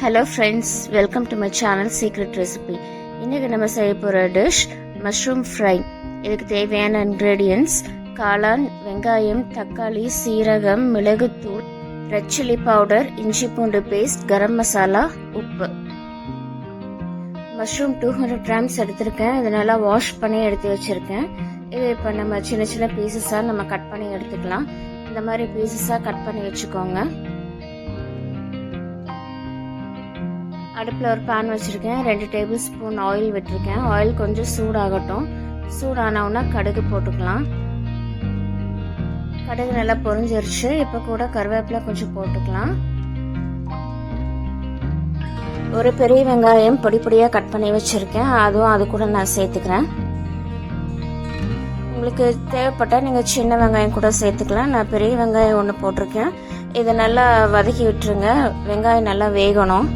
Hello friends, welcome to my channel Secret Recipe. இன்னைக்கு நம்ம செய்ய போற டிஷ் மஷ்ரூம் ஃப்ரை. இதுக்கு தேவையான இன்கிரீடியன்ட்ஸ் காளான், வெங்காயம், தக்காளி, சீரகம், மிளகுத்தூள், ரெட் சில்லி பவுடர், இஞ்சி பூண்டு பேஸ்ட், கரம் மசாலா, உப்பு. மஷ்ரூம் 200 கிராம்ஸ் எடுத்திருக்கேன். இதை நல்லா வாஷ் பண்ணி எடுத்து வச்சிருக்கேன். இது இப்போ நம்ம சின்ன சின்ன பீசஸா நம்ம கட் பண்ணி எடுத்துக்கலாம். இந்த மாதிரி பீசஸா கட் பண்ணி வச்சுக்கோங்க. அடுப்பில் ஒரு பேன் வச்சுருக்கேன். 2 டேபிள் ஸ்பூன் ஆயில் விட்டுருக்கேன். ஆயில் கொஞ்சம் சூடாகட்டும். சூடானவுன்னா கடுகு போட்டுக்கலாம். கடுகு நல்லா பொரிஞ்சிருச்சு. இப்போ கூட கருவேப்பிலை கொஞ்சம் போட்டுக்கலாம். ஒரு பெரிய வெங்காயம் பொடி பொடியாக கட் பண்ணி வச்சுருக்கேன். அதுவும் அது கூட நான் சேர்த்துக்கிறேன். உங்களுக்கு தேவைப்பட்டால் நீங்கள் சின்ன வெங்காயம் கூட சேர்த்துக்கலாம். நான் பெரிய வெங்காயம் ஒன்று போட்டிருக்கேன். இதை நல்லா வதக்கி விட்டுருங்க. வெங்காயம் நல்லா வேகணும்.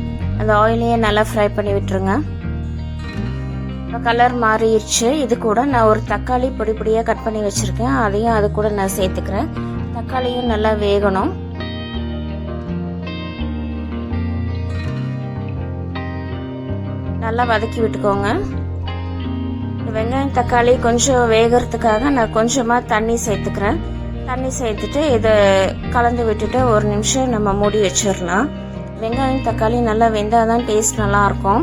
அந்த ஆயிலையே நல்லா ஃப்ரை பண்ணி விட்டுருங்க. இப்போ கலர் மாறிடுச்சு. இது கூட நான் ஒரு தக்காளி பொடி பொடியாக கட் பண்ணி வச்சுருக்கேன். அதையும் அது கூட நான் சேர்த்துக்கிறேன். தக்காளியும் நல்லா வேகணும். நல்லா வதக்கி விட்டுக்கோங்க. வெங்காயம் தக்காளி கொஞ்சம் வேகிறதுக்காக நான் கொஞ்சமாக தண்ணி சேர்த்துக்கிறேன். தண்ணி சேர்த்துட்டு இதை கலந்து விட்டுட்டு ஒரு நிமிஷம் நம்ம மூடி வச்சிடலாம். வெங்காயம் தக்காளி நல்லா வெந்தால் தான் டேஸ்ட் நல்லா இருக்கும்.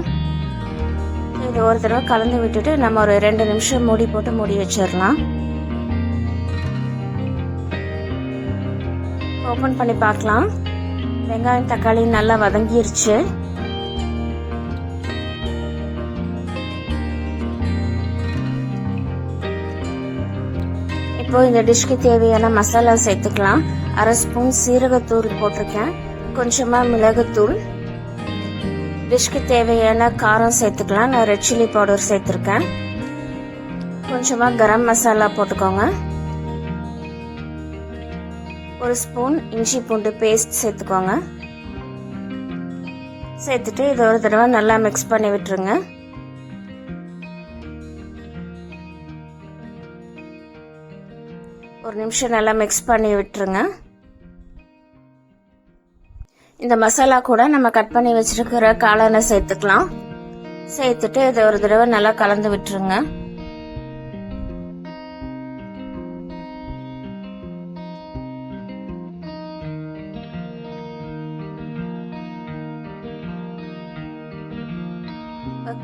இது ஒரு தடவை கலந்து விட்டுட்டு நம்ம ஒரு 2 நிமிஷம் மூடி போட்டு மூடி வச்சிடலாம். ஓப்பன் பண்ணி பார்க்கலாம். வெங்காயம் தக்காளி நல்லா வதங்கிருச்சு. இப்போ இந்த டிஷ்க்கு தேவையான மசாலா சேர்த்துக்கலாம். 1/2 ஸ்பூன் சீரகத்தூள் போட்டிருக்கேன். கொஞ்சமா மிளகுத்தூள், டிஷ்க்கு தேவையான காரம் சேர்த்துக்கலாம். நான் ரெட் சில்லி பவுடர் சேர்த்துருக்கேன். கொஞ்சமா கரம் மசாலா போட்டுக்கோங்க. 1 ஸ்பூன் இஞ்சி பூண்டு பேஸ்ட் சேர்த்துக்கோங்க. சேர்த்துட்டு இதை ஒரு தடவை நல்லா மிக்ஸ் பண்ணி விட்டுருங்க. ஒரு நிமிஷம் நல்லா மிக்ஸ் பண்ணி விட்டுருங்க. இந்த மசாலா கூட நம்ம கட் பண்ணி வச்சிருக்கிற காளானை சேர்த்துக்கலாம். சேர்த்துட்டு இதை ஒரு தடவை நல்லா கலந்து விட்டுருங்க.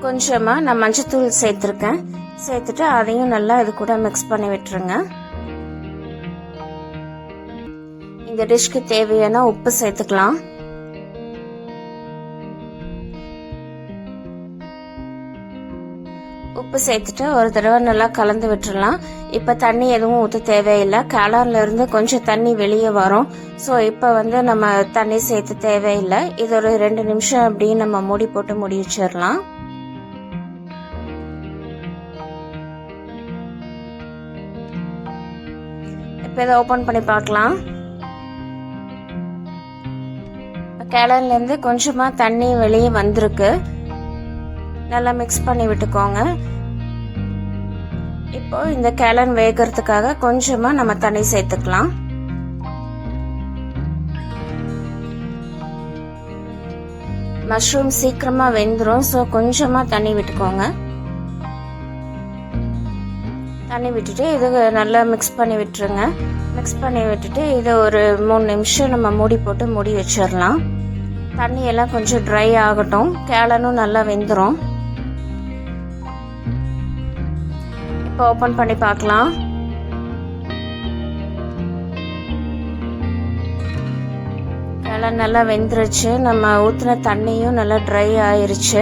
கொஞ்சமா நான் மஞ்சத்தூள் சேர்த்திருக்கேன். சேர்த்துட்டு அதையும் நல்லா இது கூட மிக்ஸ் பண்ணி விட்டுருங்க. இந்த டிஷ்க்கு தேவையான உப்பு சேர்த்துக்கலாம். உப்பு சேர்த்துட்டு ஒரு தடவை நல்லா கலந்து விட்டுறலாம். இப்போ தண்ணி எதுவும் ஊற்ற தேவையில்லை. காளான்ல இருந்து கொஞ்சம் தண்ணி வெளியே வரும். ஸோ இப்போ நம்ம தண்ணி சேர்த்து தேவையில்லை. இது ஒரு 2 நிமிஷம் அப்படியே நம்ம மூடி போட்டு மூடி வச்சிடலாம். இப்போ இதை ஓப்பன் பண்ணி பார்க்கலாம். காளான்ல இருந்து கொஞ்சமா தண்ணி வெளியே வந்திருக்கு. நல்லா மிக்ஸ் பண்ணி விட்டுக்கோங்க. இப்போ இந்த காளான் வேகிறதுக்காக கொஞ்சமா நம்ம தண்ணி சேர்த்துக்கலாம். மஷ்ரூம் சீக்கிரமா வெந்துடும். ஸோ கொஞ்சமா தண்ணி விட்டுக்கோங்க. தண்ணி விட்டுட்டு இது நல்லா மிக்ஸ் பண்ணி விட்டுருங்க. மிக்ஸ் பண்ணி விட்டுட்டு இதை ஒரு 3 நிமிஷம் நம்ம மூடி போட்டு மூடி வச்சிடலாம். தண்ணி எல்லாம் கொஞ்சம் ட்ரை ஆகட்டும். காளானும் நல்லா வெந்துடும். இப்போ ஓப்பன் பண்ணி பார்க்கலாம். காளான் நல்லா வெந்துருச்சு. நம்ம ஊற்றின தண்ணியும் நல்லா ட்ரை ஆயிருச்சு.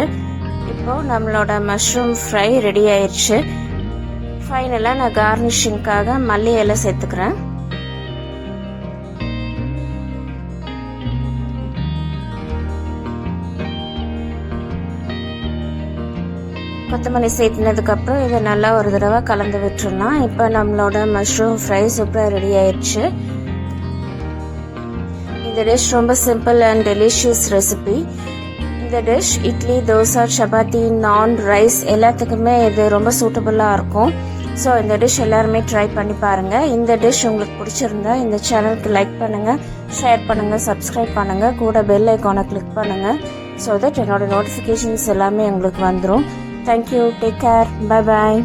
இப்போ நம்மளோட மஷ்ரூம் ஃப்ரை ரெடி ஆயிருச்சு. ஃபைனலாக நான் கார்னிஷிங்காக மல்லி இலை சேர்த்துக்கிறேன். கொத்தமல்லி சேர்த்தினதுக்கு அப்புறம் இதை நல்லா ஒரு தடவை கலந்து விட்டுறலாம். இப்போ நம்மளோட மஷ்ரூம் ஃப்ரை சூப்பராக ரெடி ஆயிடுச்சு. இந்த டிஷ் ரொம்ப சிம்பிள் அண்ட் டெலிஷியஸ் ரெசிபி. இந்த டிஷ் இட்லி, தோசை, சப்பாத்தி, நான், ரைஸ் எல்லாத்துக்குமே இது ரொம்ப சூட்டபுளாக இருக்கும். ஸோ இந்த டிஷ் எல்லாருமே ட்ரை பண்ணி பாருங்கள். இந்த டிஷ் உங்களுக்கு பிடிச்சிருந்தா இந்த சேனலுக்கு லைக் பண்ணுங்கள், ஷேர் பண்ணுங்கள், சப்ஸ்கிரைப் பண்ணுங்கள், கூட பெல் ஐக்கானை கிளிக் பண்ணுங்கள். ஸோ தட் என்னோட நோட்டிஃபிகேஷன்ஸ் எல்லாமே உங்களுக்கு வந்துடும். Thank you, take care, bye bye.